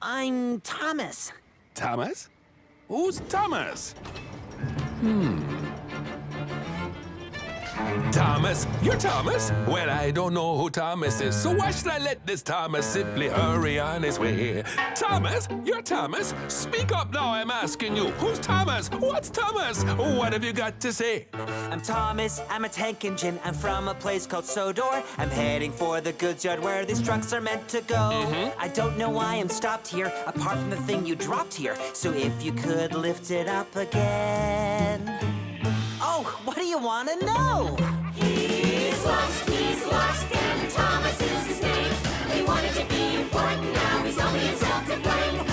I'm Thomas. Thomas? Who's Thomas? Thomas? You're Thomas? Well, I don't know who Thomas is, so why should I let this Thomas simply hurry on his way? Thomas? You're Thomas? Speak up now, I'm asking you. Who's Thomas? What's Thomas? What have you got to say? I'm Thomas, I'm a tank engine. I'm from a place called Sodor. I'm heading for the goods yard where these trucks are meant to go. I don't know why I'm stopped here, apart from the thing you dropped here. So if you could lift it up again. Oh, what do you want to know? He's lost, and Thomas is his name. He wanted to be important, now he's only himself to blame.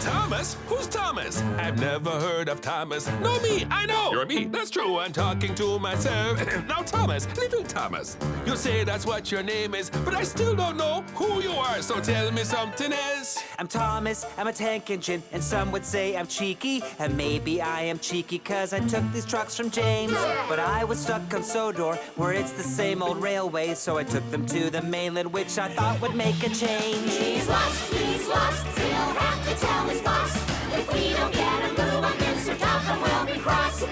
Thomas? Who's Thomas? I've never heard of Thomas. No, me, I know. You're me. That's true, I'm talking to myself. Now, Thomas, little Thomas, you say that's what your name is, but I still don't know who you are, so tell me something else. I'm Thomas, I'm a tank engine, and some would say I'm cheeky. And maybe I am cheeky cause I took these trucks from James. But I was stuck on Sodor, where it's the same old railway, so I took them to the mainland, which I thought would make a change. He's lost, he'll have to tell his boss. If we don't get a move on Mr. Topham, we'll be cross.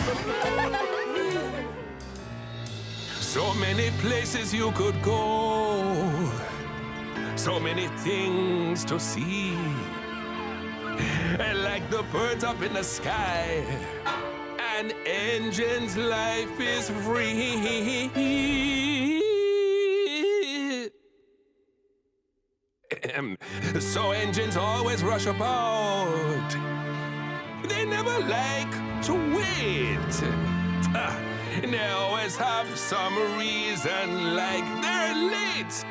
So many places you could go, so many things to see. And like the birds up in the sky, an engine's life is free. So engines always rush about. They never like to wait. They always have some reason, like they're late.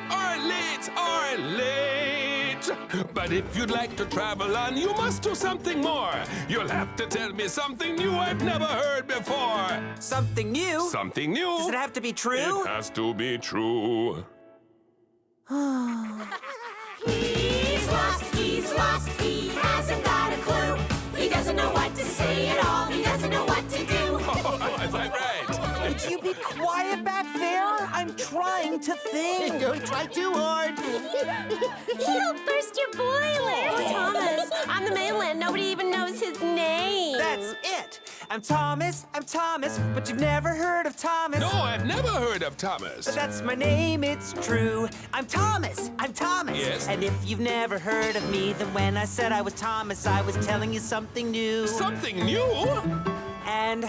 But if you'd like to travel on, you must do something more. You'll have to tell me something new I've never heard before. Something new? Something new? Does it have to be true? It has to be true. He's lost, he hasn't got a clue. He doesn't know what to say at all, he doesn't know what to do. Is that right? Would you be quiet back there? I'm trying to think. Don't try too hard. He'll burst your boiler. Oh, Thomas, on the mainland, nobody even knows his name. That's it. I'm Thomas, but you've never heard of Thomas. No, I've never heard of Thomas. But that's my name, it's true. I'm Thomas. Yes? And if you've never heard of me, then when I said I was Thomas, I was telling you something new. Something new? And